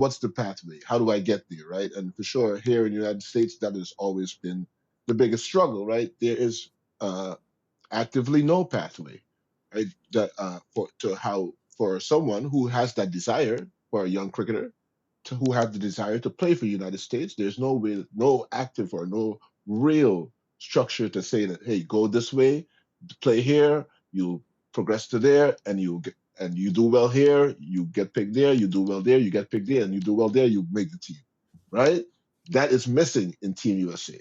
what's the pathway? How do I get there, right? And for sure, here in the United States, that has always been the biggest struggle, right? There is actively no pathway, right? That for someone who has that desire, for a young cricketer who have the desire to play for the United States, there's no way, no active or no real structure to say that, hey, go this way, play here, you progress to there, and you do well here, you get picked there, you do well there, you get picked there, and you do well there, you make the team, right? That is missing in Team USA.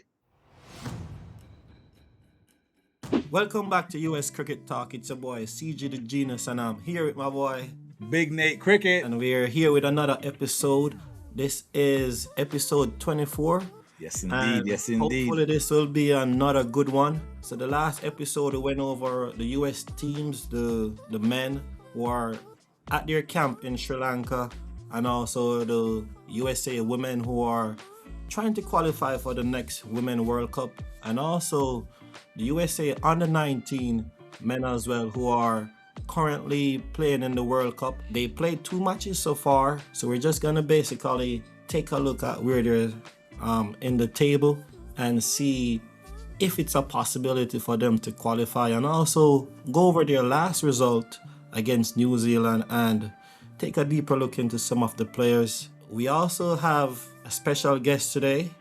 Welcome back to US Cricket Talk. It's your boy CG the Genius, and I'm here with my boy, BigNate Cricket. and we're here with another episode. This is episode 24. Yes, indeed. And Yes, indeed. hopefully this will be another good one. So the last episode we went over the US teams, the men who are at their camp in Sri Lanka, and also the USA women who are trying to qualify for the next Women World Cup, and also the USA under 19 men as well who are currently playing in the World Cup. They played 2 matches so far, so we're just gonna basically take a look at where they're in the table and see if it's a possibility for them to qualify, and also go over their last result against New Zealand and take a deeper look into some of the players. We also have a special guest today,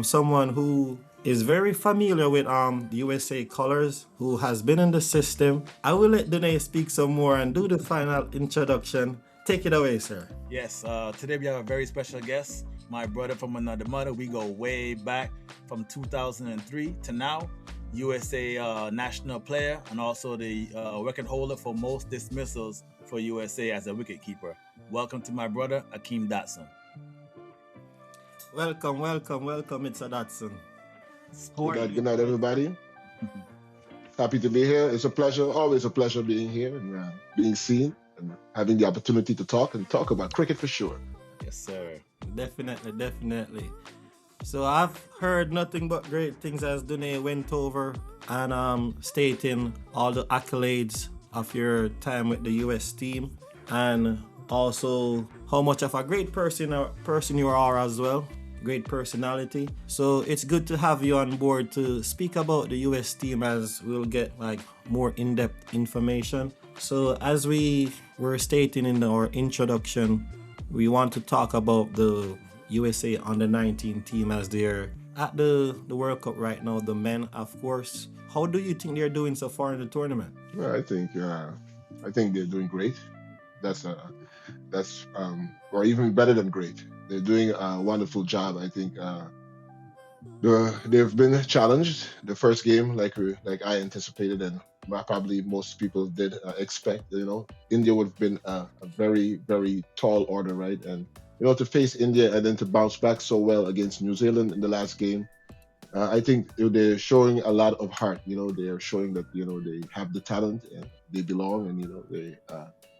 someone who is very familiar with the USA colors, who has been in the system. I will let Danae speak some more and do the final introduction. Take it away, sir. Yes, today we have a very special guest, my brother from another mother. We go way back from 2003 to now. USA national player and also the record holder for most dismissals for USA as a wicketkeeper. Welcome to my brother, Akeem Dodson. Welcome, Mr. Dodson. Good night, everybody. Happy to be here. It's a pleasure, always a pleasure being here and being seen and having the opportunity to talk about cricket for sure. Yes, sir. Definitely. So I've heard nothing but great things as Dune went over and stating all the accolades of your time with the US team, and also how much of a great person you are as well. Great personality. So it's good to have you on board to speak about the US team, as we'll get like more in-depth information. So as we were stating in our introduction, we want to talk about the USA under 19 team as they're at the World Cup right now, the men, of course. How do you think they're doing so far in the tournament? Well, I think they're doing great. That's or even better than great. They're doing a wonderful job. I think they've been challenged. The first game, like I anticipated, and probably most people did expect. India would have been a very, very tall order, right? And to face India and then to bounce back so well against New Zealand in the last game, I think they're showing a lot of heart. They're showing that they have the talent and they belong, and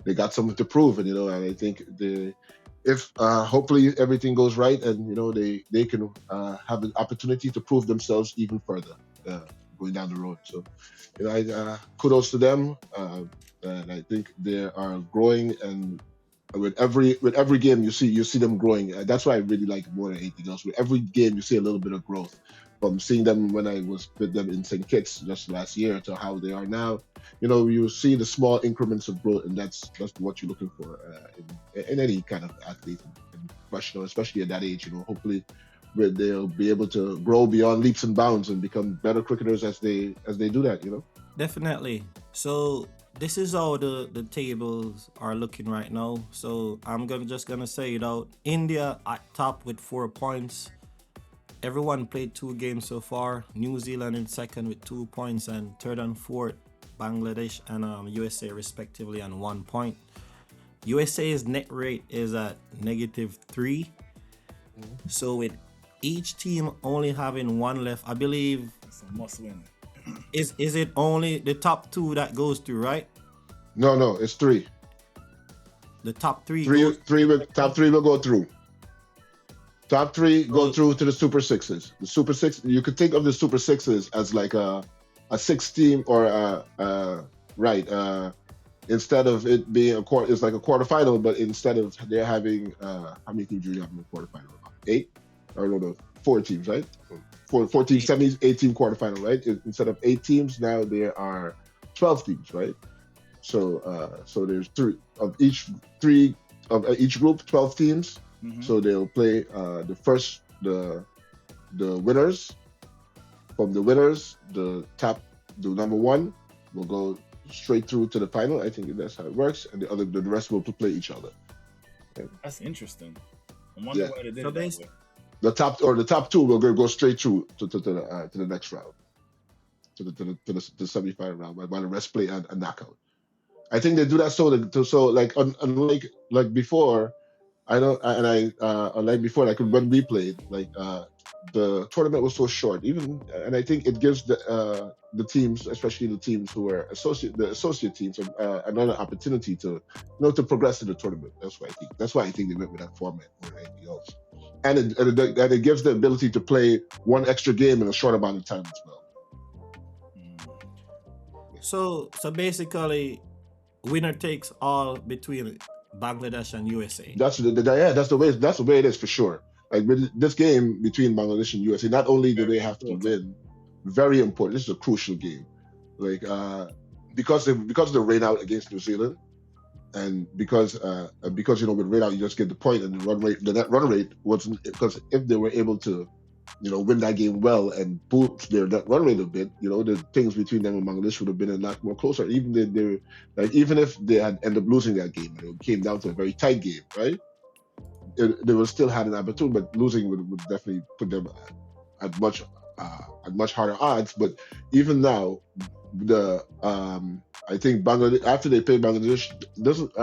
they got something to prove, and and I think if hopefully everything goes right, and they can have an opportunity to prove themselves even further going down the road. So kudos to them, and I think they are growing, and with every game you see them growing. That's why I really like it more than anything else. With every game you see a little bit of growth, from seeing them when I was with them in St. Kitts just last year to how they are now. You see the small increments of growth, and that's what you're looking for in any kind of athlete and professional, especially at that age. Hopefully they'll be able to grow beyond leaps and bounds and become better cricketers as they do that. Definitely. So this is how the tables are looking right now. So I'm just gonna say it out. India at top with 4 points. Everyone played 2 games so far. New Zealand in second with 2 points, and third and fourth, Bangladesh and USA respectively on 1 point. USA's net rate is at -3. So with each team only having 1 left, I believe It's a must win. is it only the top 2 that goes through, right? No, it's 3. The top 3 Top 3 will go through. Top 3 go through to the Super Sixes. The Super Six, you could think of the Super Sixes as like a 6 team or instead of it being it's like a quarterfinal, but instead of they're having how many teams do you have in the quarterfinal? 8 or no, 4 teams, right? Four teams, semis, 8-team quarterfinal, right? Instead of 8 teams, now there are 12 teams, right? So there's three of each group, 12 teams. Mhm. So they'll play the winners. From the winners, the number one will go straight through to the final. I think that's how it works, and the rest will play each other. That's interesting. I wonder why they did it that way. The top 2 will go straight through to the next round, to the semi-final round, while the rest play a knockout. I think they do that so like unlike before. Unlike before, like when we played, like the tournament was so short. And I think it gives the teams, especially the teams who are associate teams, another opportunity to progress in the tournament. That's why I think they went with that format more than anything else. And it gives the ability to play one extra game in a short amount of time as well. So basically, winner takes all between Bangladesh and USA. That's the way it is for sure. Like with this game between Bangladesh and USA, not only do they have to win, very important. This is a crucial game, like because of the rain out against New Zealand, and because with rain out you just get the point, and the net run rate wasn't, because if they were able to win that game well and boost their net run rate a bit, the things between them and Bangladesh would have been a lot more closer. Even if they had ended up losing that game, it came down to a very tight game, right? They would still had an opportunity, but losing would definitely put them at much harder odds. But even now, I think Bangladesh, after they play Bangladesh, doesn't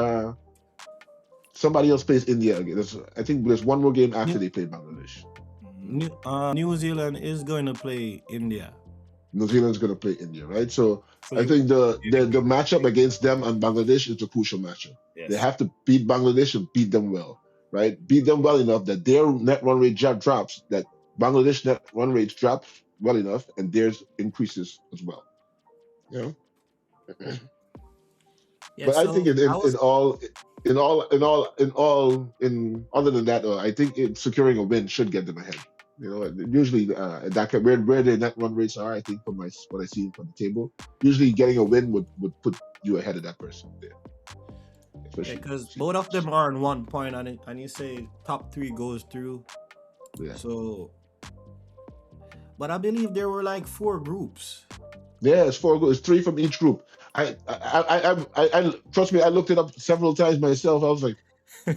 somebody else plays India again. I think there's one more game after they play Bangladesh. New Zealand is going to play India. New Zealand's going to play India, right? So I think the matchup against them and Bangladesh is a crucial matchup. Yes. They have to beat Bangladesh and beat them well, right? Beat them well enough that their net run rate drops, that Bangladesh net run rate drops well enough, and theirs increases as well. Yeah, but so I think other than that, I think securing a win should get them ahead. Usually that where their net run rates are, I think from what I see from the table, usually getting a win would put you ahead of that person there. Because both of them are on 1 point, and you say top 3 goes through. Yeah. So, but I believe there were like 4 groups. Yeah, it's 4 groups. It's 3 from each group. I trust me, I looked it up several times myself. I was like,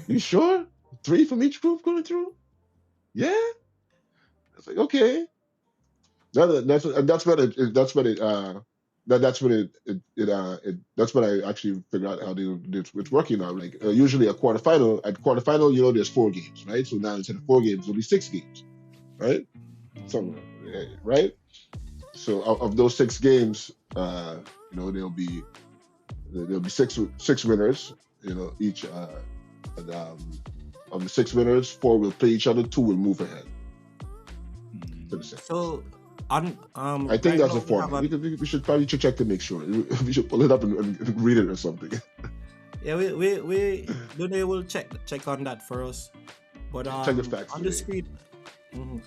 you sure? 3 from each group going through? Yeah. I was like, okay. That's what I actually figured out how it's working now. Like usually at quarterfinal, there's 4 games, right? So now instead of 4 games, it'll be 6 games, right? Somewhere, right? So of those 6 games, there'll be 6 winners, each. And, of the 6 winners, 4 will play each other, 2 will move ahead. So, I think that's a format. We should probably check to make sure. We should pull it up and read it or something. Yeah, we will check on that for us. But check the facts on the screen.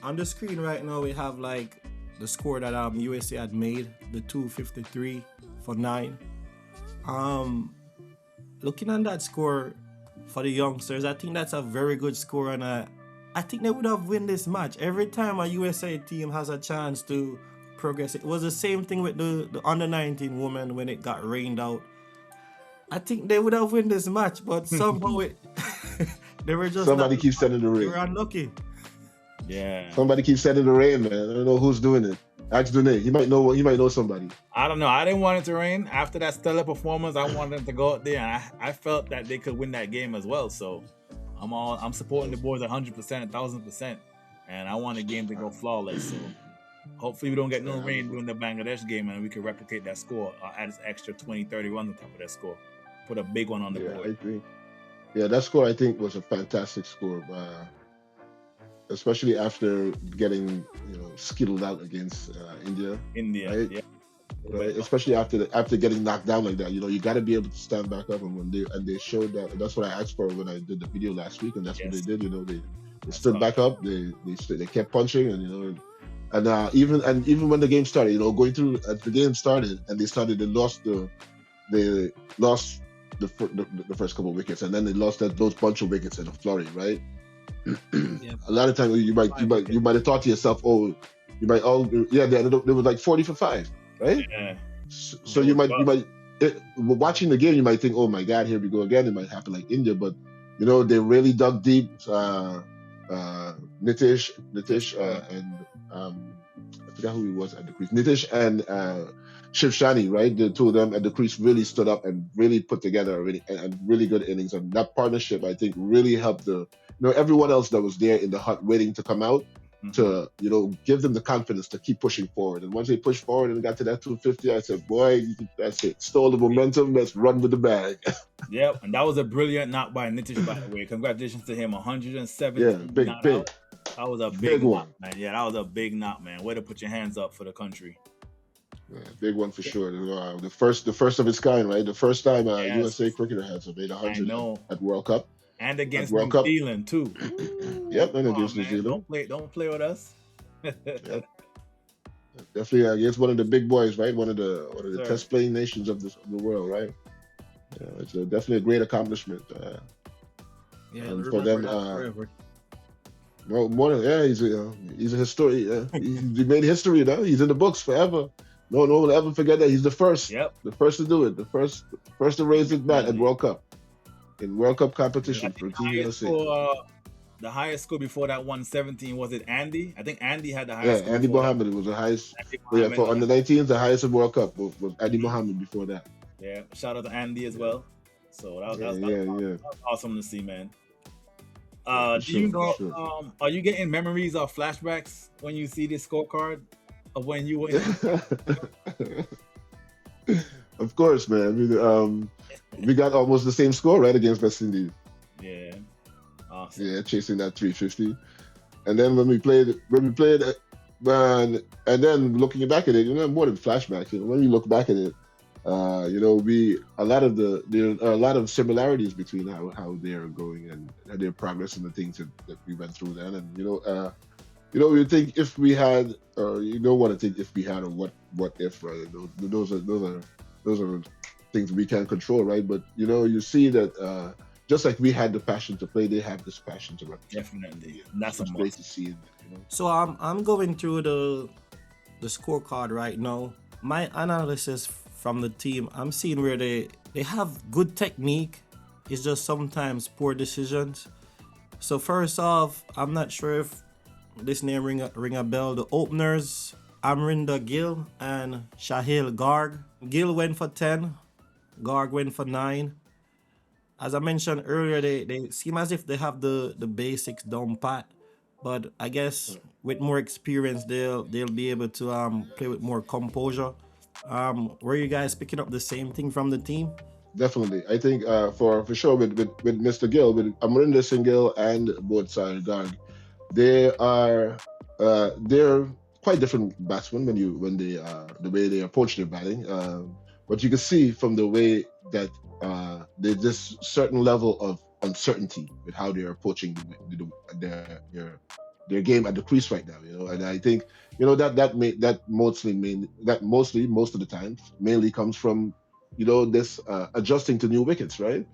On the screen right now, we have like the score that USA had made, the 253 for 9. Looking at that score for the youngsters, I think that's a very good score, and I think they would have won this match. Every time a USA team has a chance to progress, it was the same thing with the under-19 women when it got rained out. I think they would have won this match, but somehow they were just somebody keeps sending the rain. They were unlucky. Yeah. Somebody keeps sending the rain, man. I don't know who's doing it. Ask Dune. He might know somebody. I don't know. I didn't want it to rain. After that stellar performance, I wanted them to go out there, and I felt that they could win that game as well. So I'm supporting the boys 100%, 1,000%, and I want the game to go flawless. So hopefully we don't get no rain during the Bangladesh game, and we can replicate that score, add this extra 20, 30 runs on top of that score, put a big one on the board. I agree. Yeah, that score I think was a fantastic score, especially after getting skittled out against India. India, right? Yeah. right? Especially after getting knocked down like that. You got to be able to stand back up, and they showed that. And that's what I asked for when I did the video last week, and that's what they Yes, did. They that's stood tough. back up. They kept punching, and even when the game started, going through as the game started and they lost the first couple of wickets, and then they lost those bunch of wickets in a flurry, right? Yep. A lot of times you might have thought to yourself, oh, you might yeah, they ended up, they were like 40 for 5, right? Yeah. So watching the game, you might think, oh my God, here we go again. It might happen like India, but they really dug deep. Nitish, and I forgot who he was at the crease. Nitish and Shiv Shani, right? The two of them at the crease really stood up and really put together a really good innings. And that partnership, I think, really helped everyone else that was there in the hut waiting to come out to, give them the confidence to keep pushing forward. And once they pushed forward and got to that 250, I said, boy, that's it. Stole the momentum. Let's run with the bag. Yep, and that was a brilliant knock by Nitish, by the way. Congratulations to him. 170 Yeah, big, not big. out. That was a Big knock, one. man. Yeah, that was a big knock, man. Way to put your hands up for the country. Yeah, big one for sure. The first of its kind, right? The first time Yes. USA cricketer has made I 100 know. at World Cup. And against World New Cup. Zealand too. Yep, and Come against on, New man. Zealand. Don't play with us. Yep. Definitely against one of the big boys, right? One of the Sir. test playing nations of the world, right? Yeah, it's definitely a great accomplishment. Yeah, and I for them, remember that forever. more than he's a historian. He made history, He's in the books forever. No one will ever forget that. He's the first. Yep. The first to do it. The first to raise his bat at World Cup. In World Cup competition for Team USA. The highest score before that 117, was it Andy? I think Andy had the highest. Yeah, Andy Mohammed was the highest. Yeah, for under 19s, the highest in World Cup was Andy Mohammed before that. Yeah, shout out to Andy as well. So that was awesome to see, man. Are you getting memories or flashbacks when you see this scorecard of when you went? Of course, man. I mean, we got almost the same score, right, against West Indies. Yeah. Awesome. Yeah, chasing that 350. And then when we played, man, and then looking back at it, more than flashbacks. When you look back at it, there are a lot of similarities between how they are going and their progress and the things that we went through then. And you think if we had, or you don't want to think if we had, or what if, right? Those are things we can't control, right? But you see that just like we had the passion to play, they have this passion to represent. Definitely, that's great to see. So I'm going through the scorecard right now. My analysis from the team, I'm seeing where they have good technique. It's just sometimes poor decisions. So first off, I'm not sure if this name ring a bell. The openers, Amrinder Gill and Shahil Garg. Gill went for 10, Garg went for 9. As I mentioned earlier, they seem as if they have the basics down pat, but I guess with more experience, they'll be able to play with more composure. Were you guys picking up the same thing from the team? Definitely, I think for sure with Mr. Gill, with Amrinder Singh Gill and both sides Garg, they're quite different batsmen when they the way they approach their batting. But you can see from the way that there's this certain level of uncertainty with how they're approaching their game at the crease right now. And I think that mostly most of the time mainly comes from this adjusting to new wickets, right?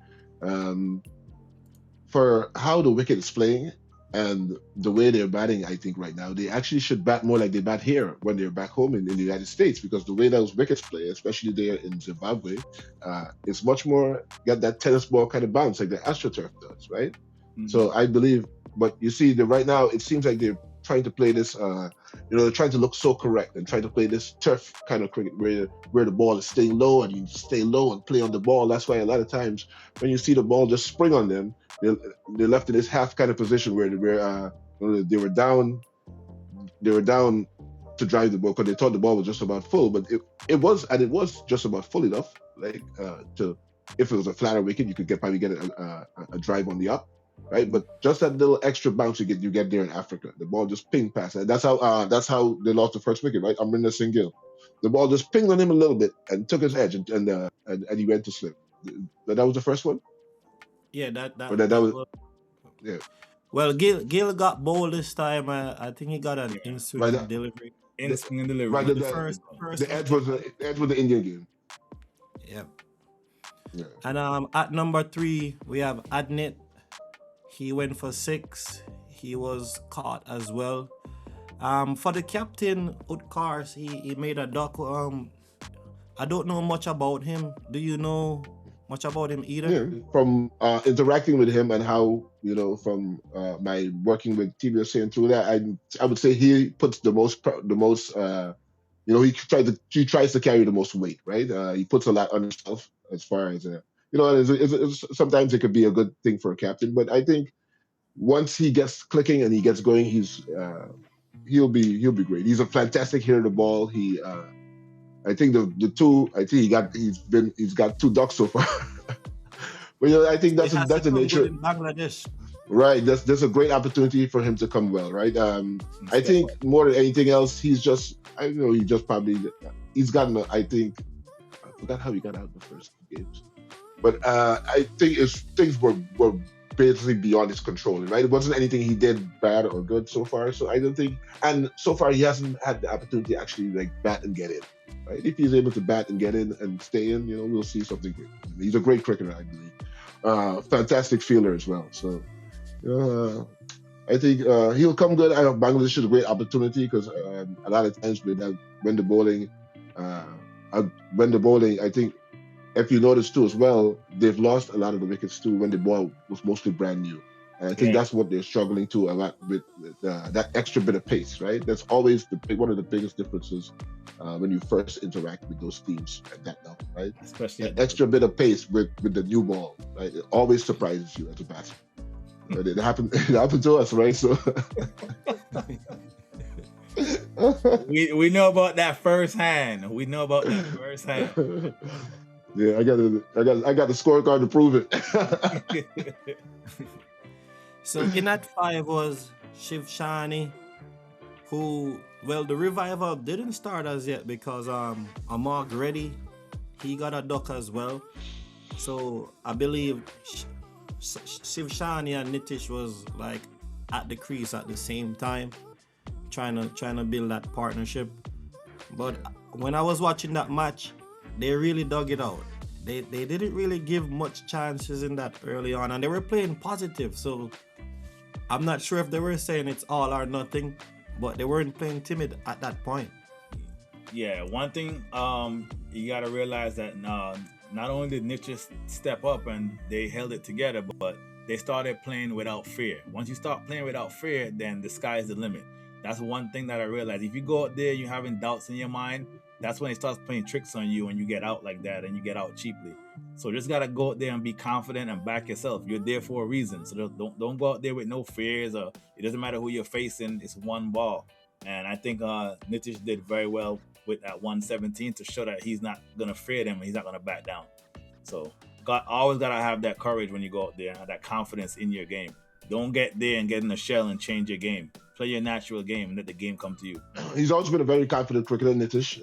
For how the wicket is playing and the way they're batting, I think right now they actually should bat more like they bat here when they're back home in the United States, because the way those wickets play, especially there in Zimbabwe, it's much more got that tennis ball kind of bounce like the AstroTurf does, right? Mm-hmm. So I believe, but you see that right now it seems like they're trying to play this, they're trying to look so correct and trying to play this turf kind of cricket where the ball is staying low and you stay low and play on the ball. That's why a lot of times when you see the ball just spring on them, they're left in this half kind of position where they were down to drive the ball because they thought the ball was just about full, but it was just about full enough, like if it was a flatter wicket, you could probably get a drive on the up, right? But just that little extra bounce you get there in Africa, the ball just ping past. That's how they lost the first wicket, right? Amrinder Singh Gill. the ball just pinged on him a little bit and took his edge, and he went to slip. That was the first one. Yeah, Or that was was. yeah. Well, Gil got bold this time. I think he got an Yeah. in-swing Right. delivery. In swing and delivery. Right. But The, first the one, edge was the Indian game. yeah. Yeah. And at number 3 we have Adnit. He went for 6. He was caught as well. For the captain, Utkars, he made a duck. I don't know much about him. Do you know much about him either? Yeah, from interacting with him and how from my working with TBSA and through that, I would say he puts the most he tries to carry the most weight, right? He puts a lot on himself as far as sometimes it could be a good thing for a captain, but I think once he gets clicking and he gets going, he'll be great. He's a fantastic hitter of the ball. I think he's got 2 ducks so far. But I think He has that's to the come good nature, in Bangladesh. right? There's a great opportunity for him to come well, right? I think more than anything else, he's just he's gotten. I think I forgot how he got out the first 2 games, but I think things were basically beyond his control, right? It wasn't anything he did bad or good so far. So I don't think, and so far he hasn't had the opportunity to actually bat and get in. Right? If he's able to bat and get in and stay in, we'll see something great. He's a great cricketer, I believe. Fantastic fielder as well. So, I think he'll come good. I know Bangladesh is a great opportunity because a lot of times when the bowling, I think if you notice too as well, they've lost a lot of the wickets too when the ball was mostly brand new. And I think that's what they're struggling to a lot with that extra bit of pace, right? That's always one of the biggest differences when you first interact with those teams at that level, right? Especially that extra bit of pace with the new ball, right? It always surprises you as a batsman. Right? It happened to us, right? So we know about that firsthand. We know about that firsthand. Yeah, I got the scorecard to prove it. So in at 5 was Shiv Shani, who, well, the revival didn't start as yet because Amar Reddy, he got a duck as well. So I believe Shiv Shani and Nitish was like at the crease at the same time, trying to build that partnership. But when I was watching that match, they really dug it out. They didn't really give much chances in that early on, and they were playing positive. So I'm not sure if they were saying it's all or nothing, but they weren't playing timid at that point. Yeah, one thing you got to realize that not only did Niches step up and they held it together, but they started playing without fear. Once you start playing without fear, then the sky's the limit. That's one thing that I realized. If you go out there, you're having doubts in your mind, that's when it starts playing tricks on you and you get out like that and you get out cheaply. So just got to go out there and be confident and back yourself. You're there for a reason. So don't go out there with no fears, or it doesn't matter who you're facing. It's one ball. And I think Nitish did very well with that 117 to show that he's not going to fear them and he's not going to back down. So always got to have that courage when you go out there and have that confidence in your game. Don't get there and get in the shell and change your game. Play your natural game and let the game come to you. He's always been a very confident cricketer, Nitish.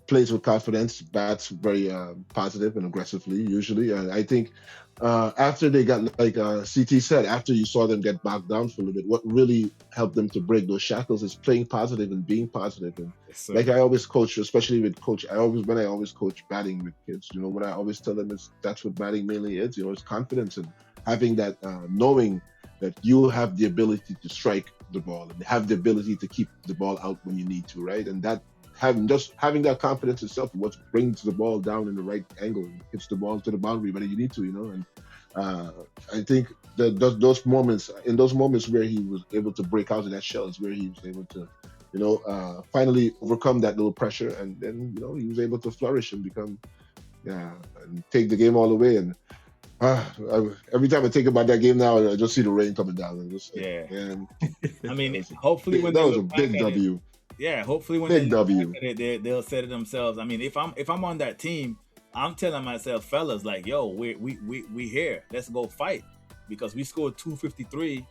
Plays with confidence, bats very positive and aggressively, usually. And I think after they got, like CT said, after you saw them get bogged down for a little bit, what really helped them to break those shackles is playing positive and being positive. And Yes, like I always coach, especially with coach, when I always coach batting with kids, what I always tell them is that's what batting mainly is. It's confidence and having that, knowing that you have the ability to strike the ball and have the ability to keep the ball out when you need to, right? And that having that confidence itself, what brings the ball down in the right angle and hits the ball to the boundary when you need to, And I think that those moments where he was able to break out of that shell is where he was able to, finally overcome that little pressure, and then he was able to flourish and become, and take the game all the way. And every time I think about that game now, I just see the rain coming down. And just, and I mean, hopefully when that was a big W. Hopefully when big W. They'll say to themselves. I mean, if I'm on that team, I'm telling myself, fellas, like, yo, we here. Let's go fight, because we scored 253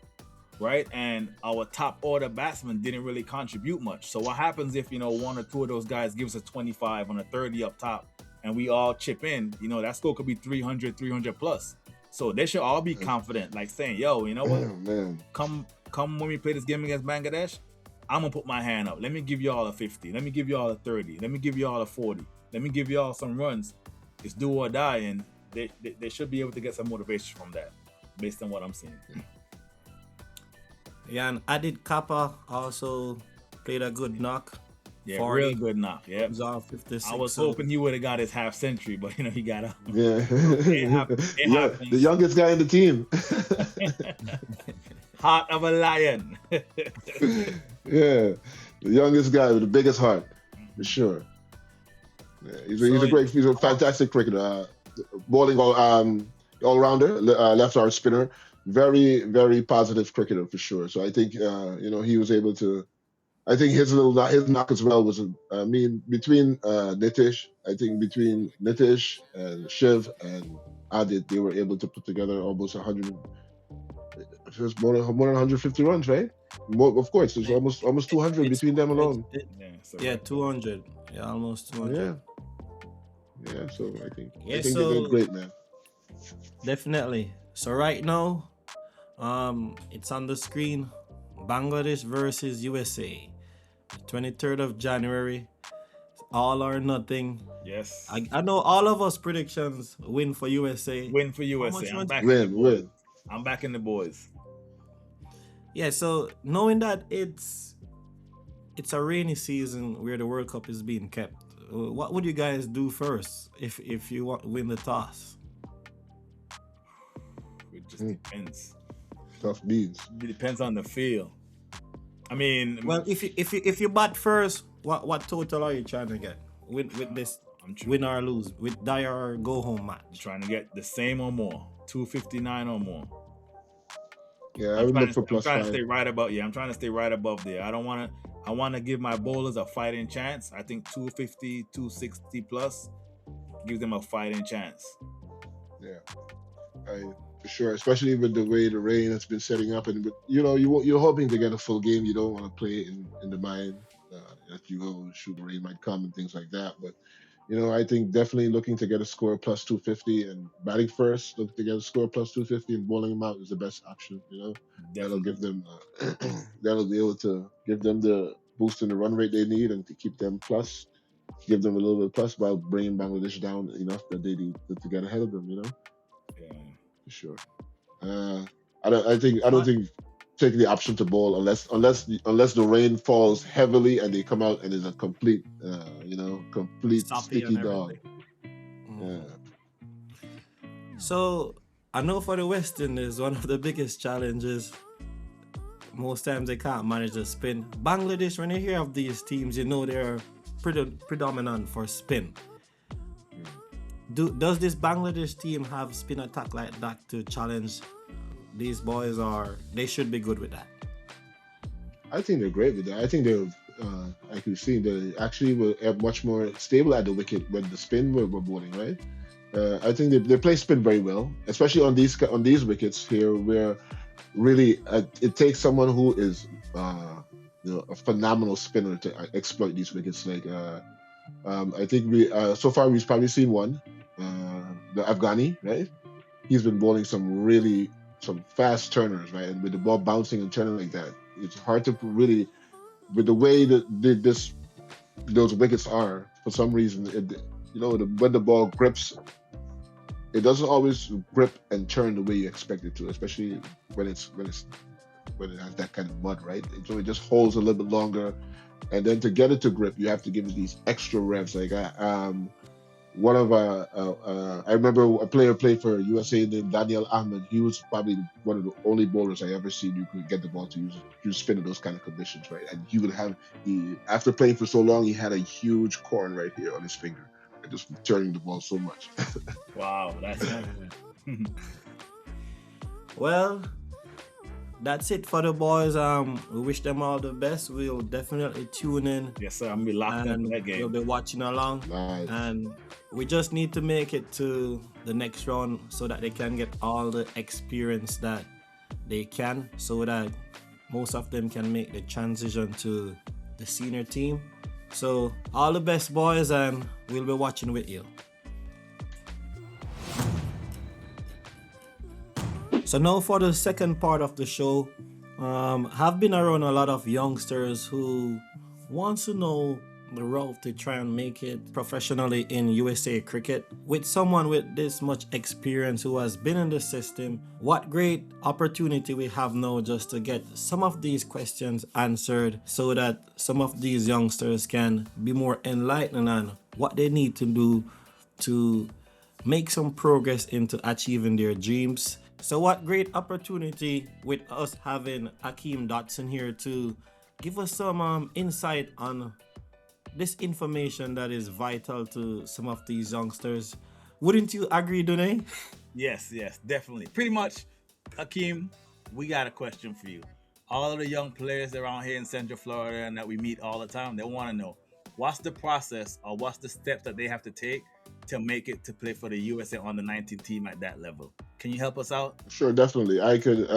right? And our top order batsmen didn't really contribute much. So what happens if, one or two of those guys gives us 25 on a 30 up top and we all chip in, that score could be 300 plus. So they should all be confident, like saying, yo, you know what? Man. Come when we play this game against Bangladesh, I'm going to put my hand up. Let me give you all a 50. Let me give you all a 30. Let me give you all a 40. Let me give you all some runs. It's do or die. And they should be able to get some motivation from that based on what I'm seeing. Yeah, and Adit Kappa also played a good knock. Yeah, 40. real good knock. Yeah. He's on 56. I was hoping you would have got his half century, but he got a The youngest guy in the team. Heart of a lion. Yeah, the youngest guy with the biggest heart, for sure. Yeah, he's a fantastic cricketer. Bowling all rounder, left arm spinner. Very, very positive cricketer for sure. So I think he was able to. I think his knock as well was between Nitish. I think between Nitish and Shiv and Adit, they were able to put together almost 100. It was more than 150 runs, right? More, of course, there's almost 200 between them alone. 200. Yeah, almost 200. Yeah. So I think they so did great, man. Definitely. So right now, it's on the screen. Bangladesh versus USA, 23rd of January. All or nothing. Yes. I know all of us predictions win for USA. Win for USA. I'm backing the boys. Yeah, so knowing that it's a rainy season where the World Cup is being kept, what would you guys do first if you win the toss? It just depends. Tough beans. It depends on the field. I mean, well, if you bat first, what total are you trying to get with this? Win or lose with die or go home match? I'm trying to get the same or more, 259 or more. Yeah, I would look for plus 5. I'm trying to stay right above there. I want to give my bowlers a fighting chance. I think 250, 260 plus gives them a fighting chance. Yeah, for sure. Especially with the way the rain has been setting up, and you're hoping to get a full game. You don't want to play in the mine that you go shoot the rain might come and things like that. But I think definitely looking to get a score plus 250 and batting first, looking to get a score plus 250 and bowling them out is the best option. That'll give them, that'll be able to give them the boost in the run rate they need and to keep them plus, give them a little bit plus while bringing Bangladesh down enough that they need to get ahead of them. Yeah, for sure. I don't think take the option to bowl unless the rain falls heavily and they come out and it's a complete sticky dog. Yeah. So I know for the West Indies, one of the biggest challenges, most times they can't manage the spin. Bangladesh, when you hear of these teams, they're predominant for spin. Does this Bangladesh team have spin attack like that to challenge these boys, or they should be good with that? I think they're great with that. I think they're, like you've seen, they actually were much more stable at the wicket when the spin were bowling, right? I think they play spin very well, especially on these wickets here, where really it takes someone who is a phenomenal spinner to exploit these wickets. Like I think so far we've probably seen one, the Afghani, right? He's been bowling some fast turners, right? And with the ball bouncing and turning like that, it's hard to really, with the way that those wickets are, for some reason, when the ball grips, it doesn't always grip and turn the way you expect it to, especially when it has that kind of mud, right? So it just holds a little bit longer, and then to get it to grip, you have to give it these extra revs. Like I remember a player played for USA named Daniel Ahmed. He was probably one of the only bowlers I ever seen who could get the ball to use spin in those kind of conditions, right? And after playing for so long, he had a huge corn right here on his finger, just turning the ball so much. Wow, that's Well, that's it for the boys. We wish them all the best. We'll definitely tune in. Yes, sir. I'm gonna be locked into that game. We'll be watching along. Nice. And we just need to make it to the next round so that they can get all the experience that they can, so that most of them can make the transition to the senior team. So all the best, boys, and we'll be watching with you. So now for the second part of the show, have been around a lot of youngsters who wants to know the route to try and make it professionally in USA cricket. With someone with this much experience who has been in the system, what great opportunity we have now just to get some of these questions answered so that some of these youngsters can be more enlightened on what they need to do to make some progress into achieving their dreams. So what great opportunity with us having Akeem Dodson here to give us some insight on this information that is vital to some of these youngsters. Wouldn't you agree, Dune? Yes, definitely. Pretty much, Akeem, we got a question for you. All of the young players around here in Central Florida and that we meet all the time, they want to know what's the process or what's the steps that they have to take to make it to play for the USA under 19 team at that level. Can you help us out? Sure, definitely. I could.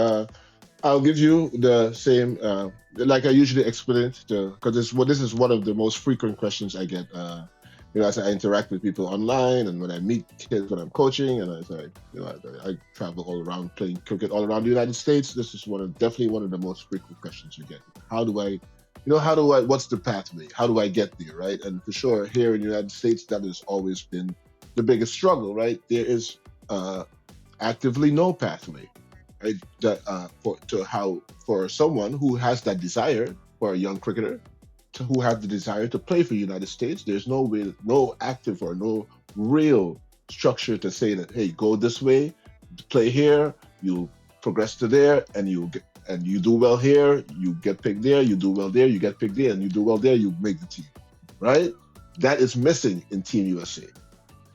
I'll give you the same, like I usually explain it, because this is one of the most frequent questions I get. As I interact with people online and when I meet kids when I'm coaching, and as I travel all around playing cricket all around the United States. This is definitely one of the most frequent questions you get. What's the pathway? How do I get there, right? And for sure, here in the United States, that has always been the biggest struggle, right? There is actively no pathway, right? For someone who has that desire, for a young cricketer who have the desire to play for the United States, there's no active or no real structure to say that, hey, go this way, play here, you progress to there, and you do well here, you get picked there, you do well there, you get picked there, and you do well there, you make the team, right? That is missing in Team USA,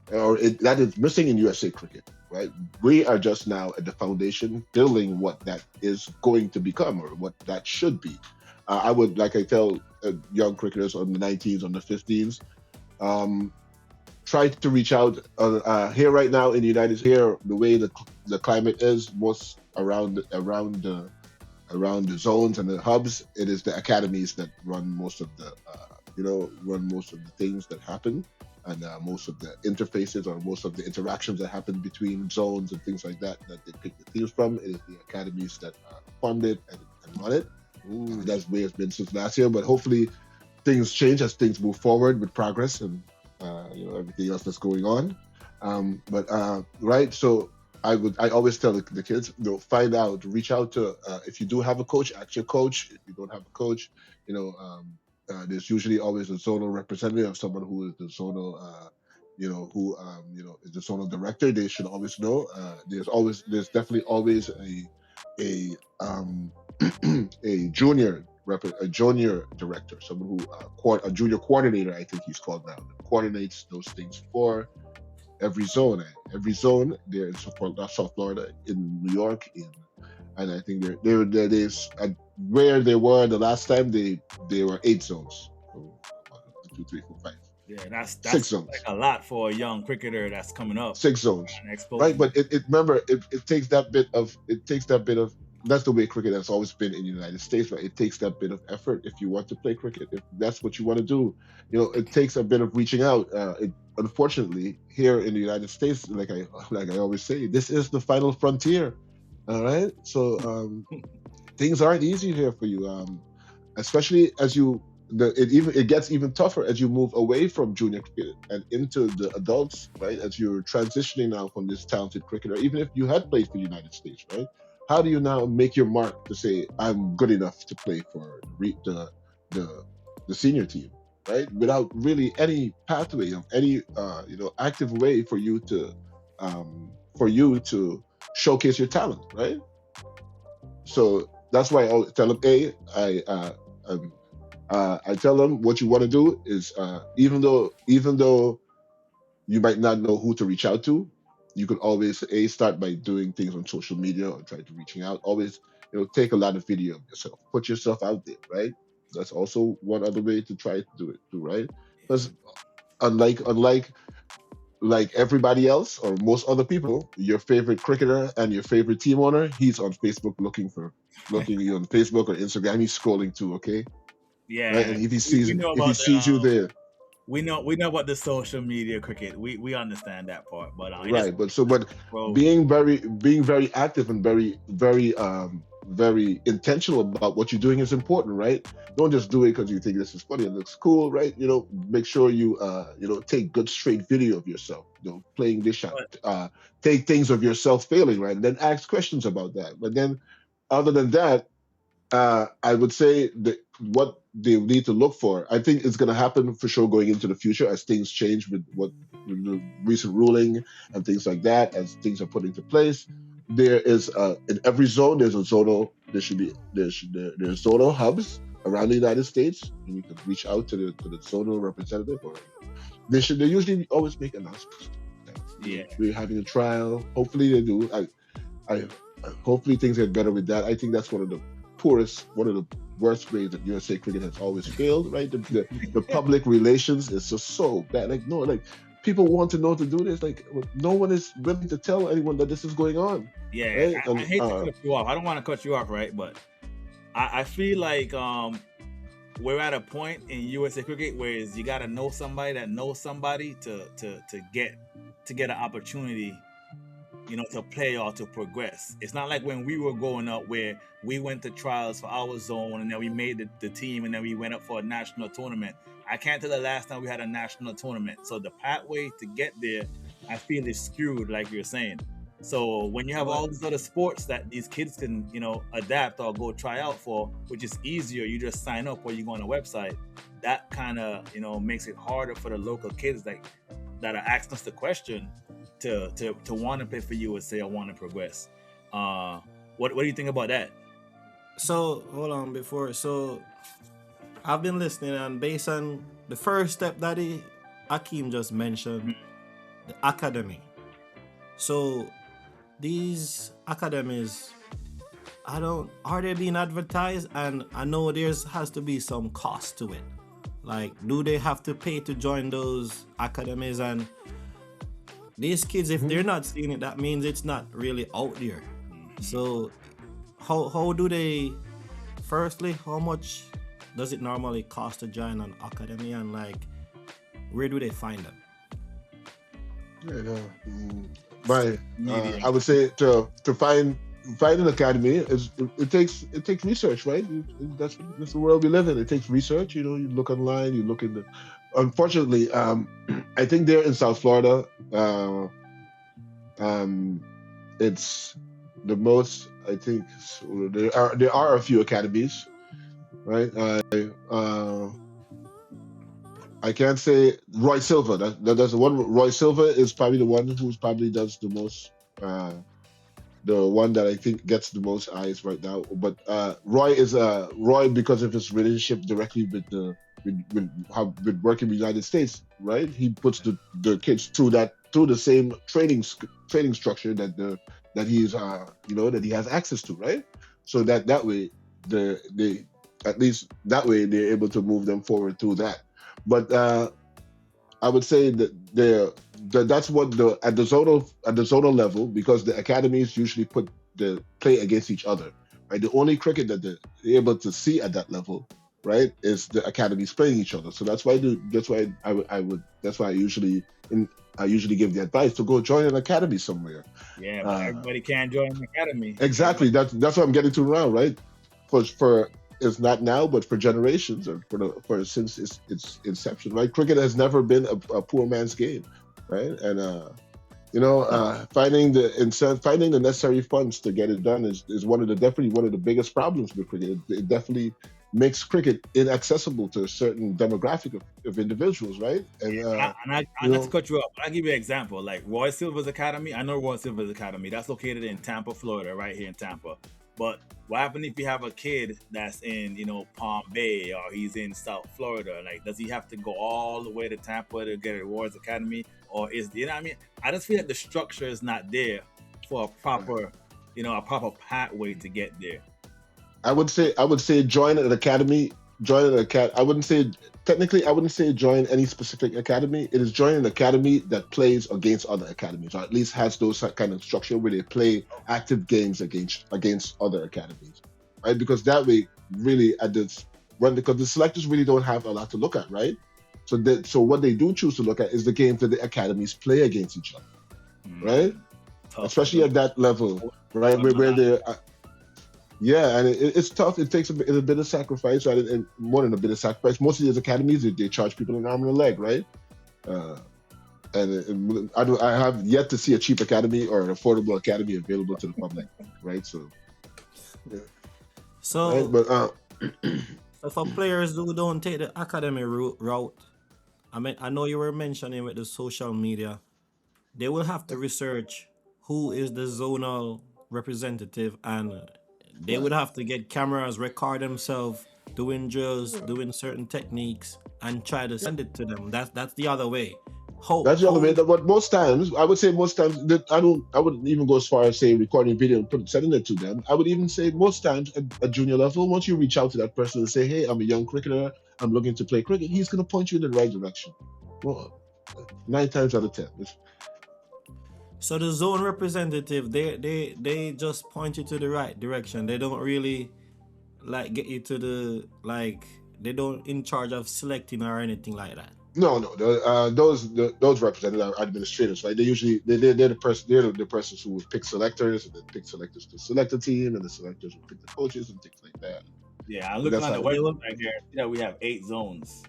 that is missing in USA cricket, right? We are just now at the foundation building what that is going to become or what that should be. I would, like I tell young cricketers on the 19s, on the 15s, try to reach out. Here right now in the United States, here the way the climate is, most around the zones and the hubs, it is the academies that run most of the things that happen, and most of the interfaces or most of the interactions that happen between zones and things like that they pick the teams from. It is the academies that fund it and run it. That's the way it's been since last year, but hopefully things change as things move forward with progress and everything else that's going on. Right. So I always tell the kids, find out, reach out to, if you do have a coach, ask your coach. If you don't have a coach, there's usually always a zonal representative, of someone who is the zonal, is the zonal director. They should always know. There's definitely always a junior director, someone who a junior coordinator, I think he's called now, that coordinates those things for every zone. Every zone there in South Florida, in New York, and I think there's where they were the last time they were 8 zones. So 1, 2, 3, 4, 5. Yeah, that's 6 zones. Like a lot for a young cricketer that's coming up. 6 zones, right? But remember, it takes that bit of. That's the way cricket has always been in the United States, right? It takes that bit of effort if you want to play cricket. If that's what you want to do, it takes a bit of reaching out. Unfortunately, here in the United States, like I always say, this is the final frontier. All right, so things aren't easy here for you, especially as it gets even tougher as you move away from junior cricket and into the adults, right? As you're transitioning now from this talented cricketer, even if you had played for the United States, right? How do you now make your mark to say, I'm good enough to play for the senior team, right? Without really any pathway of any active way for you to showcase your talent, right? So that's why I always tell them, I tell them what you want to do is, even though you might not know who to reach out to, you could always start by doing things on social media or try to reaching out. Always, take a lot of video of yourself, put yourself out there, right? That's also one other way to try to do it too, right? Because unlike like everybody else or most other people, your favorite cricketer and your favorite team owner, he's on Facebook looking you on Facebook or Instagram. He's scrolling too, okay, right? Yeah, And if he we sees know if he about the sees you there, we know about the social media cricket. We understand that part, but it is right? But bro. being very active and very intentional about what you're doing is important, right? Don't just do it because you think this is funny and looks cool, right? Make sure you take good straight video of yourself, playing this shot, But take things of yourself failing, right? And then ask questions about that. But then, other than that, I would say that what they need to look for, I think it's going to happen for sure going into the future as things change with the recent ruling and things like that, as things are put into place. There is in every zone there's a zonal. There's zonal hubs around the United States, and you can reach out to the zonal representative, or they usually always make announcements that yeah, we're having a trial. Hopefully they do. I hopefully things get better with that. I think that's one of the worst ways that USA Cricket has always failed. Right, the public relations is just so bad. Like no, like people want to know to do this. Like no one is willing to tell anyone that this is going on. yeah. Right, I and hate to cut you off. I don't want to cut you off, right? But I feel like we're at a point in USA Cricket where you got to know somebody that knows somebody to get an opportunity, to play or to progress. It's not like when we were growing up where we went to trials for our zone and then we made the team and then we went up for a national tournament. I can't tell the last time we had a national tournament. So the pathway to get there, I feel is skewed, like you're saying. So when you have all these other sports that these kids can, adapt or go try out for, which is easier, you just sign up or you go on a website. That kind of, makes it harder for the local kids that are asking us the question to want to play for USA or want to progress. What do you think about that? So hold on so I've been listening, and based on the first step that Akeem just mentioned, the academy. So these academies, are they being advertised? And I know has to be some cost to it. Like, do they have to pay to join those academies? And these kids, if they're not seeing it, that means it's not really out there. So how do they, firstly, how much does it normally cost to join an academy, and like where do they find them? I would say to find an academy it takes research, right? That's the world we live in. It takes research. You look online, you look in the. Unfortunately, I think they're in South Florida. It's the most. I think there are a few academies, right? I can't say Roy Silva. That's the one. Roy Silva is probably the one who's probably does the most. The one that I think gets the most eyes right now. But Roy is Roy because of his relationship directly with with working with the United States, right? He puts the kids through the same training structure that he's that he has access to, right? So that way they at least that way they're able to move them forward through that. But I would say that that's what at the zonal level, because the academies usually put the play against each other, right? The only cricket that they're able to see at that level, right, is the academies playing each other. So that's why I usually give the advice to go join an academy somewhere. Yeah, but everybody can't join an academy. Exactly. That's what I'm getting to now, right? For it's not now, but for generations, or for since its inception, right? Cricket has never been a poor man's game, right? And finding the necessary funds to get it done is definitely one of the biggest problems with cricket. It definitely makes cricket inaccessible to a certain demographic of individuals, right? And I not to cut you off, but I'll give you an example. Like Roy Silva's Academy, I know Roy Silva's Academy. That's located in Tampa, Florida, right here in Tampa. But what happens if you have a kid that's in, Palm Bay, or he's in South Florida? Like, does he have to go all the way to Tampa to get a Roy's Academy? Or is, what I mean? I just feel like the structure is not there for a proper, a proper pathway to get there. I would say join an academy. I wouldn't say technically, I wouldn't say join any specific academy. It is join an academy that plays against other academies, or at least has those kind of structure where they play active games against other academies, right? Because that way, really, at this when because the selectors really don't have a lot to look at, right? So what they do choose to look at is the games that the academies play against each other, right? Tough. Especially at that level, right? Where they're yeah, and it's tough. It takes a bit of sacrifice, right? And more than a bit of sacrifice. Most of these academies, they charge people an arm and a leg, right? Uh, I have yet to see a cheap academy or an affordable academy available to the public, right? So, yeah, right. So, But so for players who don't take the academy route, I mean, I know you were mentioning with the social media, they will have to research who is the zonal representative, and they right. would have to get cameras, record themselves doing drills, doing certain techniques, and try to send it to them. That's the other way. That's the other way. How But most times, I would say most times that I don't. I wouldn't even go as far as say recording video and sending it to them. I would even say most times at junior level, once you reach out to that person and say, "Hey, I'm a young cricketer. I'm looking to play cricket," he's going to point you in the right direction. Well, 9 times out of 10. so the zone representative, they just point you to the right direction. They don't really like get you to the like. They don't in charge of selecting or anything like that. No, no. Those representatives are administrators, right? They usually they're the person the persons who would pick selectors and then pick selectors to select a team, and the selectors would pick the coaches and things like that. Yeah, I'm So looking that's at the how They website will. right here. Yeah, we have 8 zones.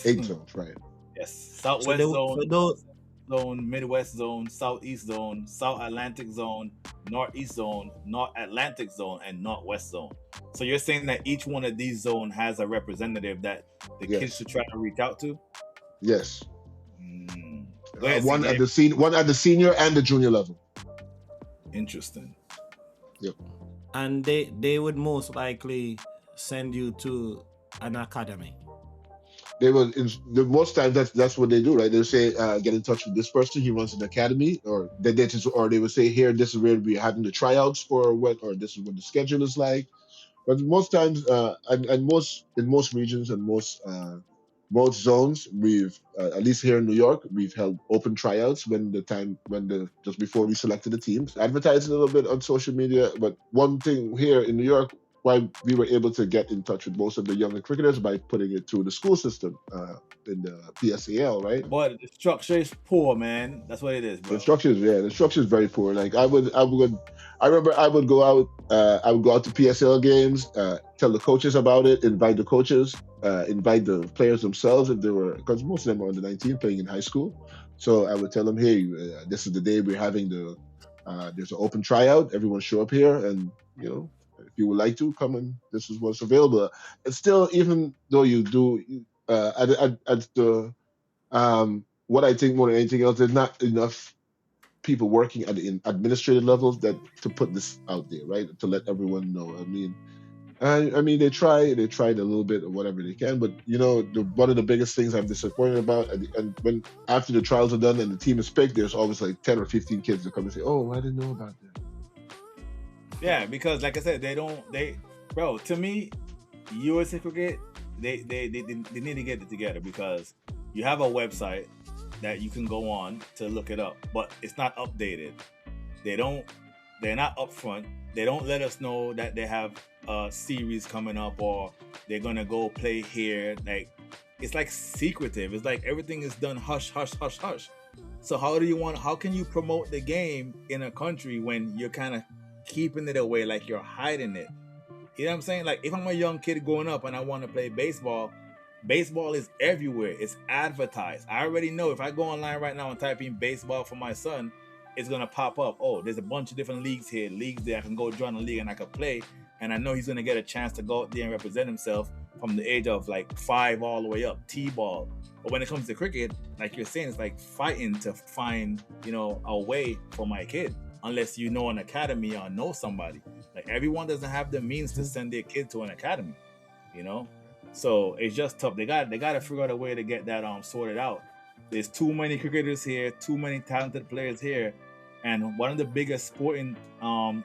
8 zones, right? Yes, So they Southwest zone, for those. zone, Midwest zone, Southeast zone, South Atlantic zone, Northeast zone, North Atlantic zone, and Northwest zone. So you're saying that each one of these zones has a representative that the kids Yes, should try to reach out to? yes. Mm. Go ahead, One at CJ. the senior and the junior level. Interesting. Yep. And they would most likely send you to an academy. They will. The most times that's what they do, right? They'll say, "Get in touch with this person. He runs an academy," or they would say, "Here, this is where we're having the tryouts for what, or this is what the schedule is like." But most times, and most in most regions and most zones, we've at least here in New York, we've held open tryouts when the just before we selected the teams. Advertised a little bit on social media, but one thing here in New York, why we were able to get in touch with most of the younger cricketers by putting it through the school system in the PSAL, right? Boy, the structure is poor, man. That's what it is, The bro. structure is the structure is very poor. Like I remember I would go out to PSL games, tell the coaches about it, invite the coaches, invite the players themselves if they were, because most of them are under 19 playing in high school. So I would tell them, hey, this is the day we're having there's an open tryout. Everyone show up here, and if you would like to come and this is what's available. And still, even though you do, at the what I think more than anything else, there's not enough people working at the administrative levels that to put this out there, right? To let everyone know. I mean, they tried a little bit or whatever they can, but one of the biggest things I'm disappointed about, and when after the trials are done and the team is picked, there's always like 10 or 15 kids that come and say, "Oh, I didn't know about that." Yeah, because like I said, bro, to me, USA Cricket, they need to get it together, because you have a website that you can go on to look it up, but it's not updated. They're not upfront. They don't let us know that they have a series coming up or they're gonna go play here. Like, it's like secretive. It's like everything is done hush, hush, hush, hush. So how can you promote the game in a country when you're kind of keeping it away, like you're hiding it? You know what I'm saying? Like, if I'm a young kid growing up and I want to play baseball is everywhere. It's advertised. I already know if I go online right now and type in baseball for my son, it's gonna pop up. Oh, there's a bunch of different leagues here, leagues there. I can go join a league and I can play. And I know he's gonna get a chance to go out there and represent himself from the age of like 5 all the way up, T-ball. But when it comes to cricket, like you're saying, it's like fighting to find, a way for my kid. Unless you know an academy or know somebody. Like, everyone doesn't have the means to send their kid to an academy, So it's just tough. They got to figure out a way to get that sorted out. There's too many cricketers here, too many talented players here, and one of the biggest sporting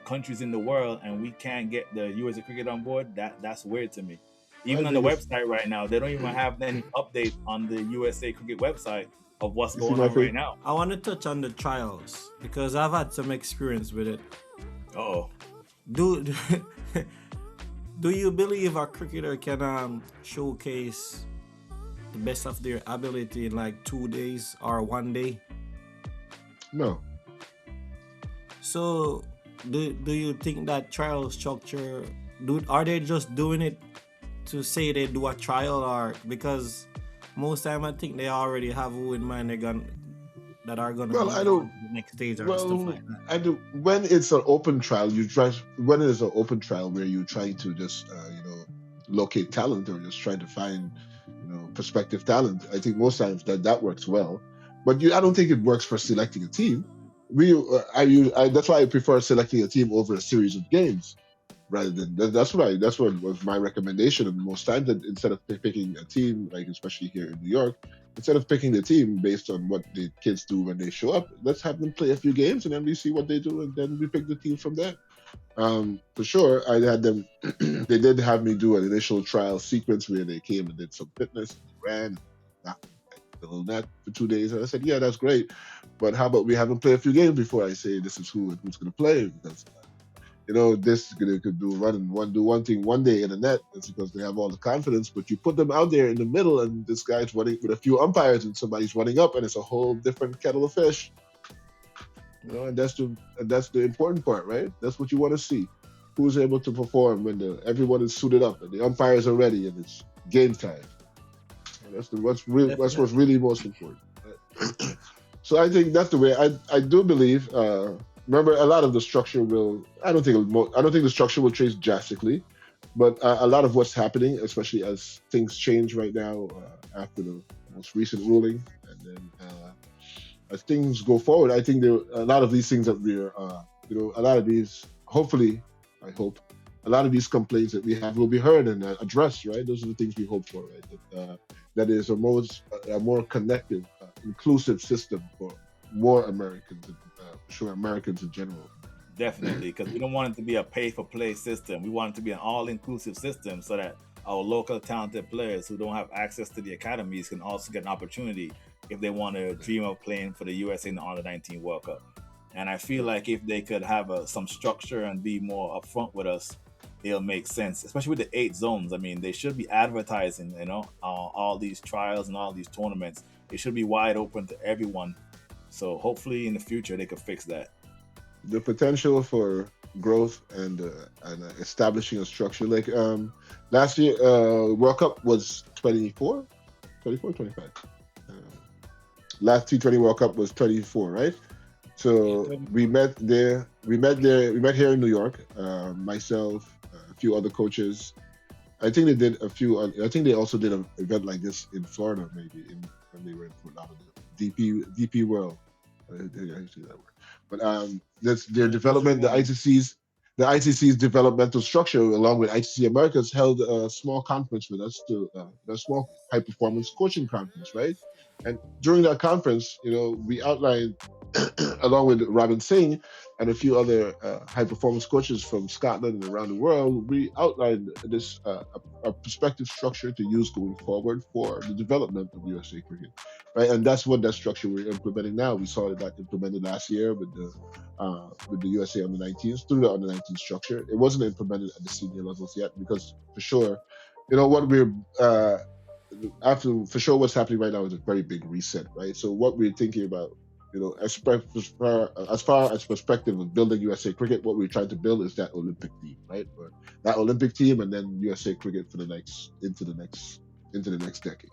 countries in the world, and we can't get the USA Cricket on board. That's weird to me. Even I on the think it's, website right now, they don't even have any update on the USA Cricket website of what's you see going my on face? right now. I want to touch on the trials because I've had some experience with it. Oh, Do do you believe a cricketer can showcase the best of their ability in like 2 days or one day? No. So do you think that trial structure, are they just doing it to say they do a trial, or because most time I think they already have who in mind that are gonna Well, move I on don't. to the next stage or stuff Well, like that. I do. When it's an open trial, you try. When it is an open trial where you're trying to just, locate talent or just trying to find, prospective talent. I think most times that works well. But I don't think it works for selecting a team. That's why I prefer selecting a team over a series of games rather than that's what was my recommendation. And most times, that instead of picking a team, like especially here in New York, instead of picking the team based on what the kids do when they show up, let's have them play a few games and then we see what they do and then we pick the team from there. For sure, I had them. They did have me do an initial trial sequence where they came and did some fitness, and they ran, and knocked the little net for 2 days, and I said, "Yeah, that's great, but how about we have them play a few games before I say this is who and who's going to play?" Because this could do one thing one day in the net. It's because they have all the confidence, but you put them out there in the middle, and this guy's running with a few umpires, and somebody's running up, and it's a whole different kettle of fish. And that's the important part, right? That's what you want to see. Who's able to perform when everyone is suited up and the umpires are ready and it's game time. And that's what's Definitely. really most important. Right? So I think that's the way. I do believe. Remember, a lot of the structure will. I don't think the structure will change drastically, but a lot of what's happening, especially as things change right now after the most recent ruling, and then as things go forward, I think a lot of these things that a lot of these, hopefully, I hope, a lot of these complaints that we have will be heard and addressed, right? Those are the things we hope for, right? That is a more connected, inclusive system for more Americans, and for sure Americans in general. definitely, because we don't want it to be a pay-for-play system. We want it to be an all-inclusive system so that our local talented players who don't have access to the academies can also get an opportunity if they want to dream of playing for the USA in the Under 19 World Cup. And I feel like if they could have some structure and be more upfront with us, it'll make sense, especially with the 8 zones. I mean, they should be advertising, all these trials and all these tournaments. It should be wide open to everyone. So hopefully in the future they could fix that. The potential for growth and establishing a structure like last year World Cup was 24, 24, 25. Uh, Last T20 World Cup was 24, right? Yeah, So 24. we met here in New York. Myself, a few other coaches. I think they did a few. I think they also did an event like this in Florida, maybe when they were in Fort Lauderdale. DP World. I see that word. But that's their Division development. The One. ICC's the ICC's developmental structure, along with ICC Americas, held a small conference with us to a small high performance coaching conference, right? And during that conference, we outlined, along with Robin Singh and a few other high performance coaches from Scotland and around the world, we outlined this a perspective structure to use going forward for the development of USA cricket, right? And that's what that structure we're implementing now. We saw that implemented last year with the USA under 19s through the under 19 structure. It wasn't implemented at the senior levels yet because for sure, what we're after for sure what's happening right now is a very big reset, right? So what we're thinking about, as far as perspective of building USA cricket, what we're trying to build is that Olympic team, right? Or that Olympic team, and then USA cricket for the next into the next decade,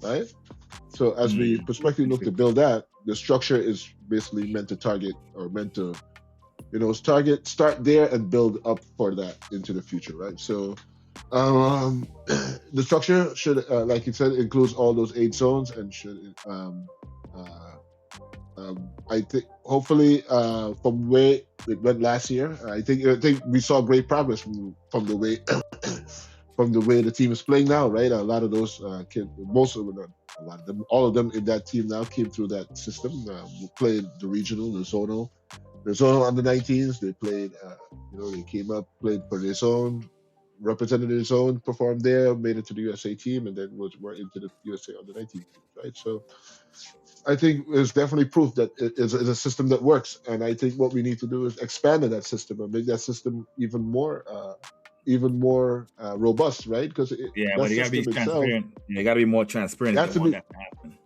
right? So as we Mm. prospectively look to build that, the structure is basically meant to target or meant to start there and build up for that into the future, right? So the structure should, like you said, includes all those 8 zones and should, uh, I think, hopefully, from where it went last year, I think we saw great progress from the way from the way the team is playing now, right? A lot of those kids, most of them, a lot of them, all of them in that team now came through that system. Played the regional, the zonal under 19s. They played, they came up, played for their zone, represented his zone, performed there, made it to the USA team, and then were into the USA under-19 team, right? So I think it's definitely proof that it's a system that works, and I think what we need to do is expand on that system and make that system even more robust, right? Because Yeah, that but you gotta be system itself, transparent. You gotta be more it transparent if has you to want be that to happen.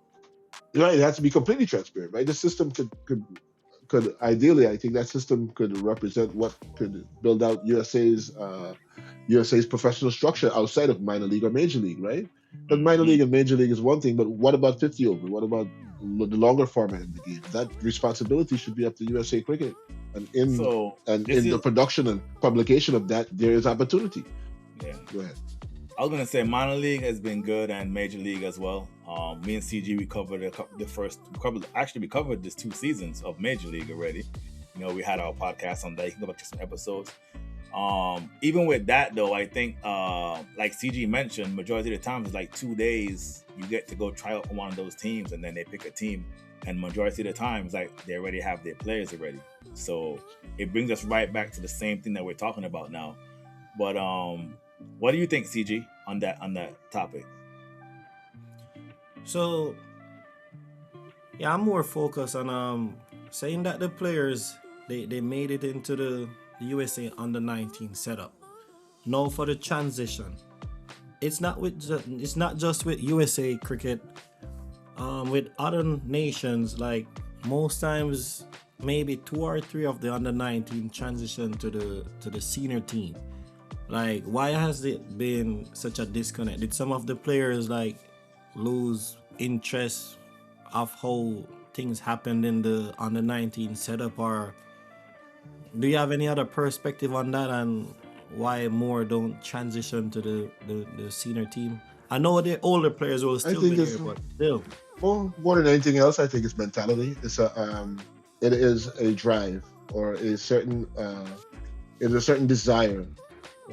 right. It has to be completely transparent, right? The system could ideally, I think that system could represent what could build out USA's professional structure outside of minor league or major league, right? Because minor Hmm. league and major league is one thing, but what about 50 over? What about the longer format in the game? That responsibility should be up to USA Cricket, and So this in the is production and publication of that, there is opportunity. yeah. Go ahead. I was gonna say minor league has been good and major league as well. Me and CG we covered we covered this 2 seasons of major league already. You know, we had our podcast on that. You can go back to some episodes. Even with that though, I think like CG mentioned, majority of the time it's like 2 days you get to go try out for one of those teams, and then they pick a team. And majority of the time, it's like they already have their players already. So it brings us right back to the same thing that we're talking about now. But what do you think, CG, on that topic? So yeah, I'm more focused on saying that the players they made it into the USA under 19 setup. Now for the transition, it's not just with USA cricket. With other nations, like most times, maybe 2 or 3 of the under 19 transition to the senior team. Like, why has it been such a disconnect? Did some of the players like lose interest of how things happened in the under 19 setup, or do you have any other perspective on that and why more don't transition to the senior team? I know the older players will I still think be it's there, but still. more than anything else. I think it's mentality. It is a drive or a certain desire,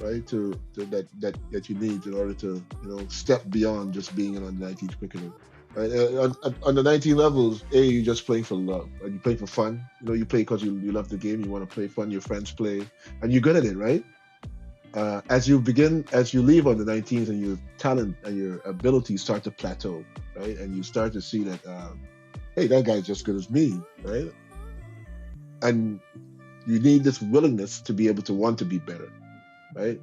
right? To that you need in order to step beyond just being an under 19 cricketer. Right? On the 19 levels, you're just playing for love, and you play for fun. You play because you love the game. You want to play fun. Your friends play, and you're good at it, right? As you leave on the 19s, and your talent and your abilities start to plateau, right? And you start to see that, hey, that guy's just good as me, right? And you need this willingness to be able to want to be better, right?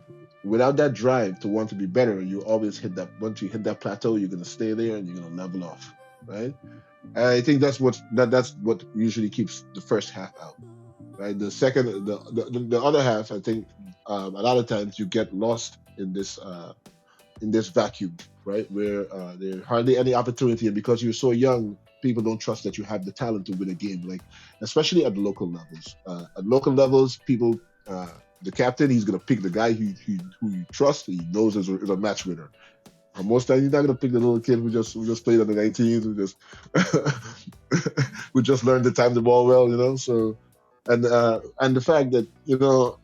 Without that drive to want to be better, you always hit that. Once you hit that plateau, you're going to stay there and you're going to level off, right? And I think that's what usually keeps the first half out, right? The second, the other half, I think a lot of times you get lost in this vacuum, right? Where there's hardly any opportunity, and because you're so young, people don't trust that you have the talent to win a game. Like, especially at local levels. At local levels, people, the captain, he's gonna pick the guy who you trust, he knows is a match winner. And most times, he's not gonna pick the little kid who just played on the 19s, who just learned to time the ball well. So. And the fact that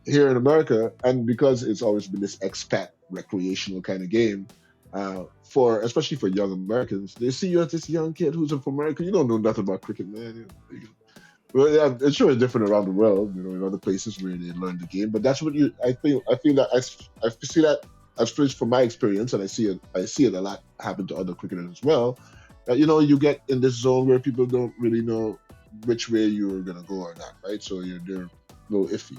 here in America, and because it's always been this expat recreational kind of game, especially for young Americans, they see you as this young kid who's from America. You don't know nothing about cricket, man. Well, yeah, it's sure different around the world, in other places where they learn the game. But that's what I feel that I see that as from my experience, and I see it a lot happen to other cricketers as well. You get in this zone where people don't really know which way you're gonna go or not, right? So they're a little iffy,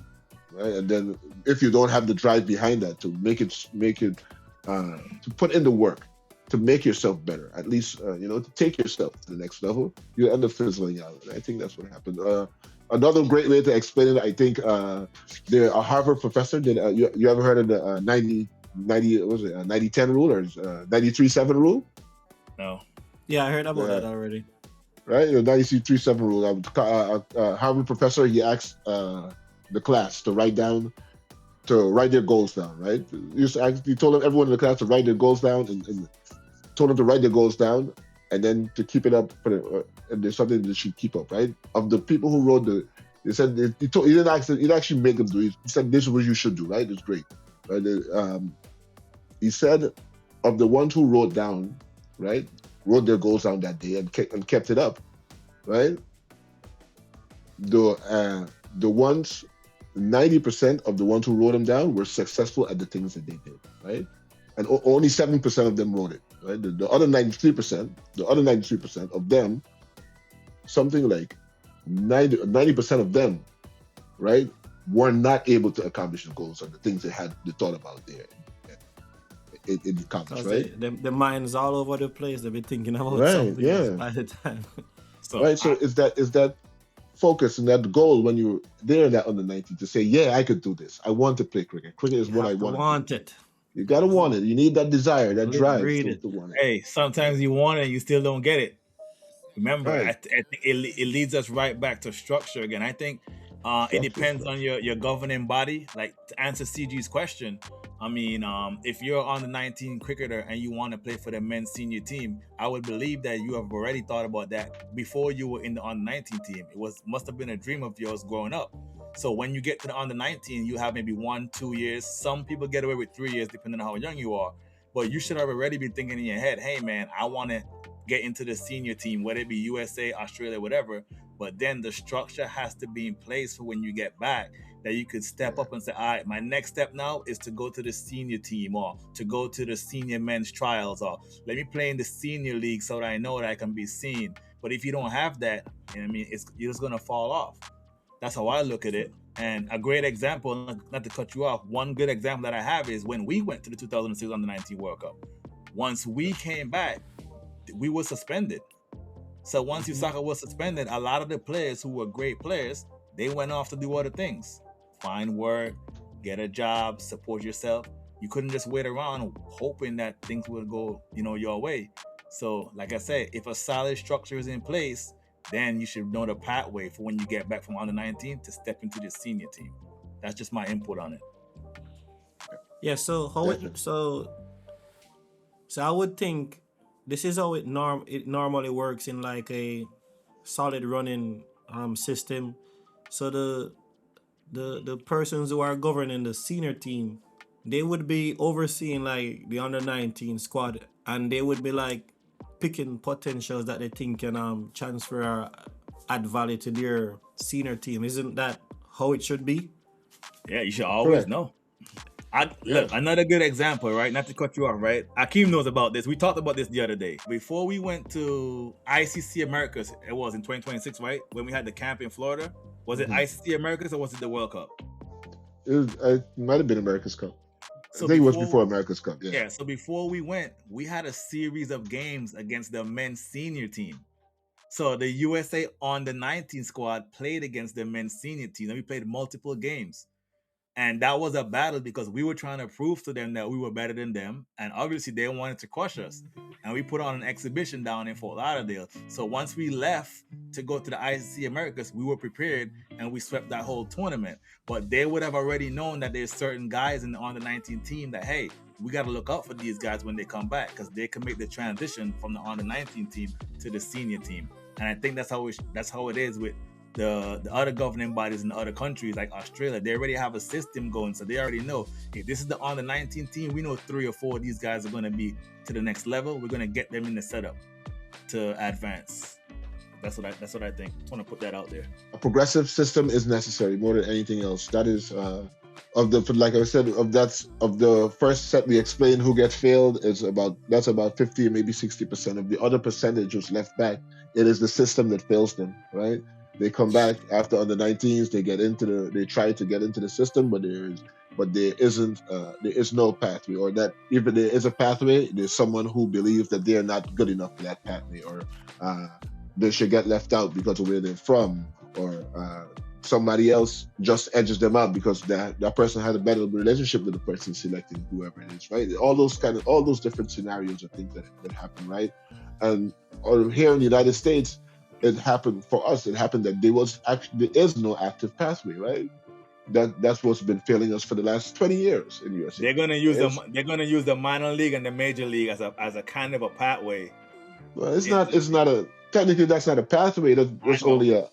right? And then if you don't have the drive behind that to make it to put in the work to make yourself better, at least to take yourself to the next level, you end up fizzling out. And I think that's what happened. Another great way to explain it, I think, a Harvard professor did. You ever heard of the 90-10 rule or 93-7 rule? No. Yeah, I heard about that already. Right, 93-7 rule. Harvard professor, he asked the class to write their goals down. Right, he told everyone in the class to write their goals down, and told them to write their goals down, and then to keep it up. And there's something they should keep up. Right, of the people who wrote he said he didn't ask them, he didn't actually make them do it. He said this is what you should do. Right, it's great. Right, he said of the ones who wrote their goals down that day and kept it up, right? The ones 90% of the ones who wrote them down were successful at the things that they did, right? And only 7% of them wrote it, right? The other 93% of them, something like 90% of them, right, were not able to accomplish the goals or the things they thought about there. It accomplished, right? The mind's all over the place. They'll be thinking about Right, something yeah. else by the time. So Right. So is that focus and that goal when you're there in that under 19 to say, yeah, I could do this. I want to play cricket. Cricket is You what I have to want. want it. You gotta want it. You need that desire, that Live, drive breathe to it. want it. hey, sometimes you want it and you still don't get it. Remember, Right. I think it leads us right back to structure again. I think it depends on your governing body. Like, to answer CG's question, I mean, if you're on the 19 cricketer and you want to play for the men's senior team, I would believe that you have already thought about that before you were in the under 19 team. Must have been a dream of yours growing up. So when you get to the under 19, you have maybe 1-2 years. Some people get away with 3 years, depending on how young you are. But you should have already be thinking in your head, hey man, I want to get into the senior team, whether it be USA, Australia, whatever. But then the structure has to be in place for when you get back, that you could step up and say, all right, my next step now is to go to the senior team or to go to the senior men's trials, or let me play in the senior league so that I know that I can be seen. But if you don't have that, you know what I mean, you're just going to fall off. That's how I look at it. And a great example, not to cut you off, one good example that I have is when we went to the 2006 Under-19 World Cup. Once we came back, we were suspended. So once Usaka was suspended, a lot of the players who were great players, they went off to do other things. Find work, get a job, support yourself. You couldn't just wait around hoping that things would go, your way. So like I said, if a solid structure is in place, then you should know the pathway for when you get back from under 19 to step into the senior team. That's just my input on it. Yeah, so I would think this is how it normally works in like a solid running system. So the persons who are governing the senior team, they would be overseeing like the under 19 squad, and they would be like picking potentials that they think can transfer or add value to their senior team. Isn't that how it should be? Yeah, you should always Correct. know. Look, another good example, right? Not to cut you off, right? Akeem knows about this. We talked about this the other day. Before we went to ICC Americas, it was in 2026, right? When we had the camp in Florida. Was it ICC Americas or was it the World Cup? It might have been America's Cup. So I think it was before America's Cup. Yeah. Yeah, so before we went, we had a series of games against the men's senior team. So the USA on the 19 squad played against the men's senior team, and we played multiple games. And that was a battle because we were trying to prove to them that we were better than them. And obviously they wanted to crush us. And we put on an exhibition down in Fort Lauderdale. So once we left to go to the ICC Americas, we were prepared and we swept that whole tournament. But they would have already known that there's certain guys in the under 19 team that, hey, we got to look out for these guys when they come back, because they can make the transition from the under 19 team to the senior team. And I think that's how it is with the other governing bodies in the other countries like Australia. They already have a system going, so they already know, hey, this is the under 19 team. We know 3 or 4 of these guys are going to be to the next level. We're going to get them in the setup to advance. That's what I think. I just want to put that out there. A progressive system is necessary more than anything else. That is like I said, of the first set we explained who gets failed that's about 50, maybe 60% of the other percentage who's left back. It is the system that fails them, right? They come back after under 19s. They try to get into the system, but there is no pathway, or that even there is a pathway, there's someone who believes that they're not good enough for that pathway, or they should get left out because of where they're from, or somebody else just edges them out because that person had a better relationship with the person selecting whoever it is, right? All those different scenarios are things that happen, right? And here in the United States, it happened for us. It happened that there is no active pathway, right? That's what's been failing us for the last 20 years in the USA. They're gonna use the minor league and the major league as a kind of a pathway. Well, it's not a technically that's not a pathway. That's only a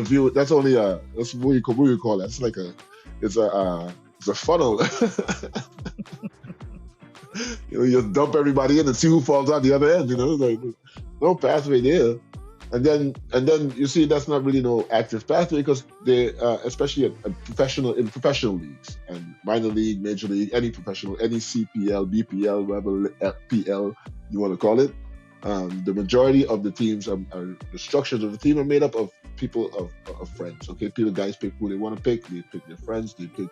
view. That's what you call that. It's a funnel. You dump everybody in and see who falls out the other end. Like, no pathway there. and then you see that's not really no active pathway because they especially at professional leagues and minor league, major league, any professional, any CPL, BPL, whatever PL you want to call it. The majority of the teams are the structures of the team are made up of people of friends. Okay, people guys pick who they want to pick. They pick their friends. They pick,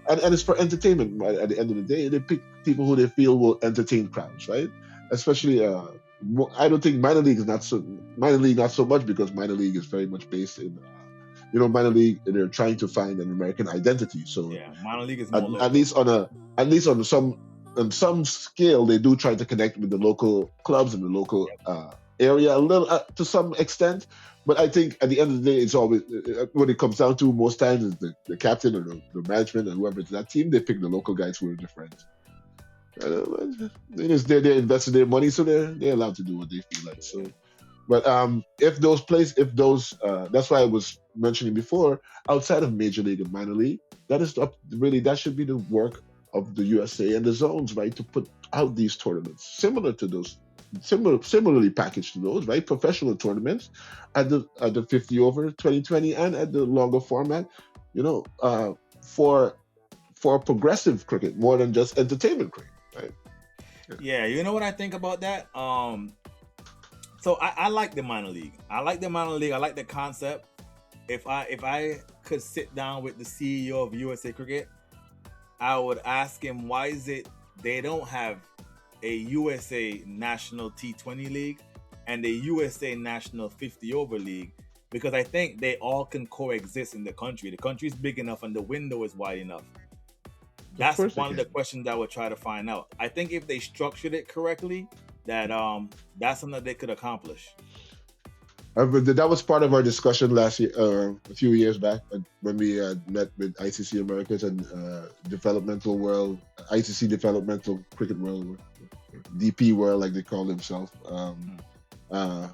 and it's for entertainment. Right? At the end of the day, they pick people who they feel will entertain crowds. Right? Especially I don't think minor league not so much because minor league is very much based in minor league they're trying to find an American identity. So Yeah, minor league is at, more at local. least on some scale they do try to connect with the local clubs in the local area a little to some extent. But I think at the end of the day, it's always when it comes down to most times is the captain or the management and whoever's that team, they pick the local guys who are their friends. They're investing their money, so they're allowed to do what they feel like. So, but if those, that's why I was mentioning before, outside of major league and minor league, that should be the work of the USA and the zones, right, to put out these tournaments similarly packaged to those, right, professional tournaments at the 50 over 2020 and at the longer format, you know, for progressive cricket more than just entertainment cricket. Right. Yeah, you know what I think about that? So I like the minor league. I like the concept. If I could sit down with the CEO of USA Cricket, I would ask him why is it they don't have a USA National T20 League and a USA National 50 Over League, because I think they all can coexist in the country. The country is big enough and the window is wide enough. That's one of the questions I would try to find out. I think if they structured it correctly, that's something that they could accomplish. That was part of our discussion last year, a few years back, when we met with ICC Americas and ICC Developmental Cricket World, DP World, like they call themselves. A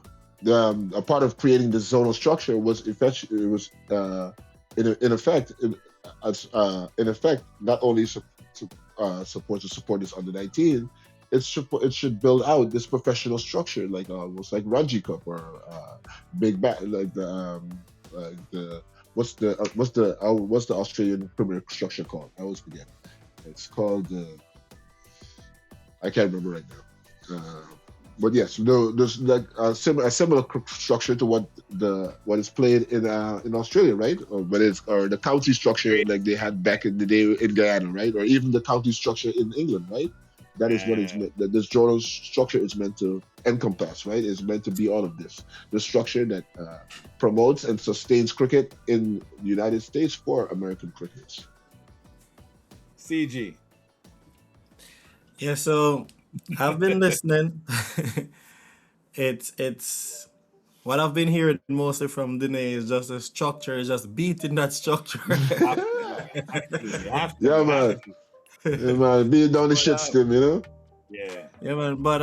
part of creating the zonal structure was in effect not only supposed to support this under 19. It should build out this professional structure like almost like Ranji Cup or Big Bat, like the what's the Australian Premier structure called? I always forget. It's called I can't remember right now. But yes, there's like a similar structure to what is played in Australia, right? Or the county structure like they had back in the day in Guyana, right? Or even the county structure in England, right? That is what it's meant. That this zonal structure is meant to encompass, right? It's meant to be all of this. The structure that promotes and sustains cricket in the United States for American cricketers. CG. Yeah, so I've been listening. It's what I've been hearing mostly from Dene is just the structure, is just beating that structure. Yeah, man. Yeah, man. Being down the shit still, you know? Yeah. Yeah, man. But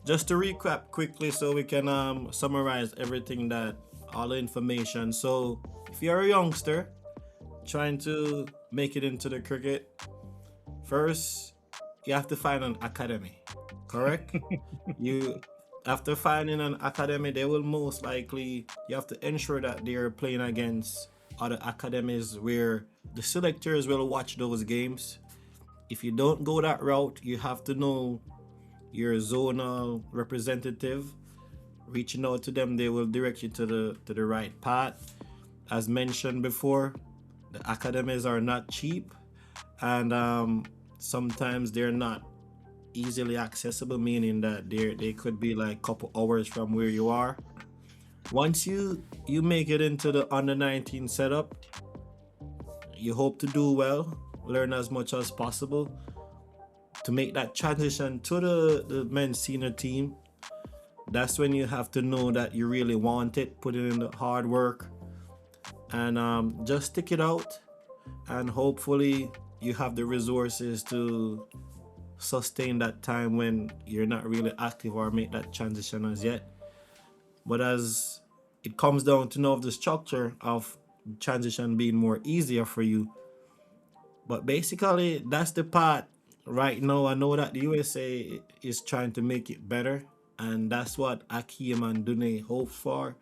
just to recap quickly so we can summarize everything, that all the information. So if you're a youngster trying to make it into the cricket, first you have to find an academy, correct? You After finding an academy, they will most likely, you have to ensure that they're playing against other academies where the selectors will watch those games. If you don't go that route, you have to know your zonal representative. Reaching out to them, they will direct you to the right path. As mentioned before, the academies are not cheap, and sometimes they're not easily accessible, meaning that they could be like a couple hours from where you are. Once you make it into the under 19 setup, you hope to do well, learn as much as possible to make that transition to the men's senior team. That's when you have to know that you really want it, put in the hard work, and just stick it out, and hopefully you have the resources to sustain that time when you're not really active or make that transition as yet. But as it comes down to know the structure of transition being more easier for you. But basically, that's the part right now. I know that the USA is trying to make it better. And that's what Akeem and Dune hoped for,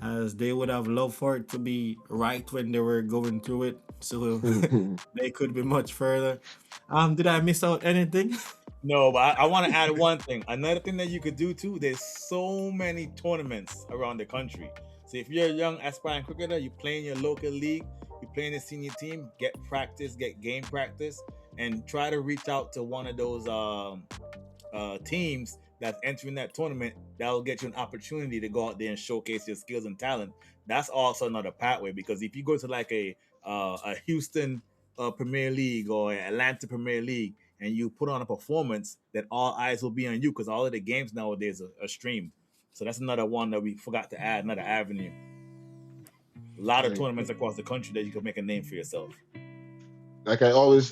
as they would have loved for it to be right when they were going through it. So they could be much further. Did I miss out anything? No, but I want to add one thing. Another thing that you could do too, there's so many tournaments around the country. So if you're a young aspiring cricketer, you play in your local league, you play in a senior team, get practice, get game practice, and try to reach out to one of those teams that's entering that tournament. That'll get you an opportunity to go out there and showcase your skills and talent. That's also another pathway, because if you go to like a Houston Premier League or Atlanta Premier League, and you put on a performance, that all eyes will be on you, because all of the games nowadays are streamed. So that's another one that we forgot to add, another avenue. A lot of tournaments across the country that you can make a name for yourself. Like I always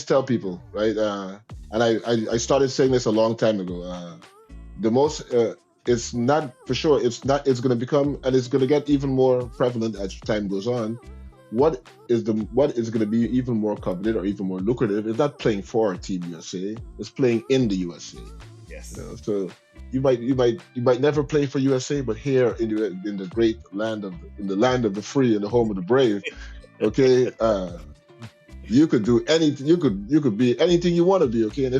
tell people, right? And I started saying this a long time ago. The most, it's not for sure. It's going to become, and it's going to get even more prevalent as time goes on. What is going to be even more coveted or even more lucrative is not playing for Team USA. It's playing in the USA. Yes. You know, so you might never play for USA, but here in the great land of the free and the home of the brave, okay, you could do anything. You could be anything you want to be. Okay, and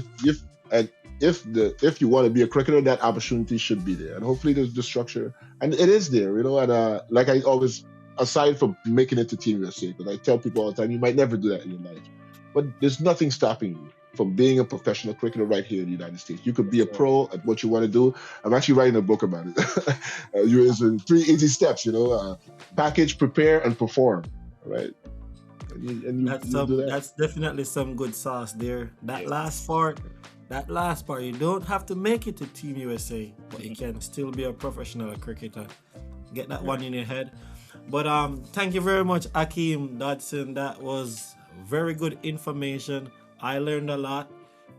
if you want to be a cricketer, that opportunity should be there, and hopefully there's the structure, and it is there. You know, and like I always. Aside from making it to Team USA, because I tell people all the time, you might never do that in your life, but there's nothing stopping you from being a professional cricketer right here in the United States. You could be a pro at what you want to do. I'm actually writing a book about it. It's in 3 easy steps, you know, package, prepare, and perform. Right. That's definitely some good sauce there. That last part, you don't have to make it to Team USA, but you can still be a professional cricketer. Get that one in your head. But thank you very much, Akeem Dodson. That was very good information. I learned a lot,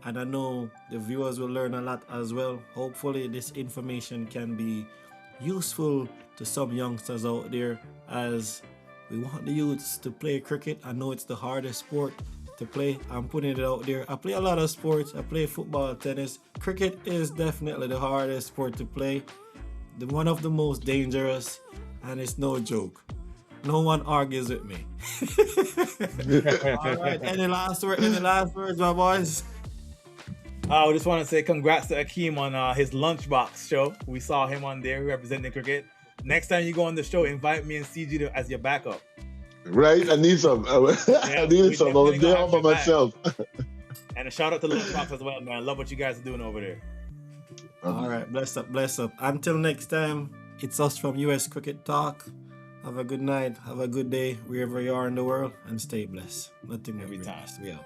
and I know the viewers will learn a lot as well. Hopefully this information can be useful to some youngsters out there, as we want the youths to play cricket. I know it's the hardest sport to play. I'm putting it out there. I play a lot of sports. I play football, tennis. Cricket is definitely the hardest sport to play. One of the most dangerous, and it's no joke. No one argues with me. All right. Any last words, my boys? I just want to say congrats to Akeem on his lunchbox show. We saw him on there representing cricket. Next time you go on the show, invite me and CG as your backup. Right? I need some. I need some. I was there all by myself. And a shout out to Lunchbox as well, man. I love what you guys are doing over there. All right. Bless up. Until next time, it's us from US Cricket Talk. Have a good night. Have a good day wherever you are in the world, and stay blessed. Nothing every time. We out.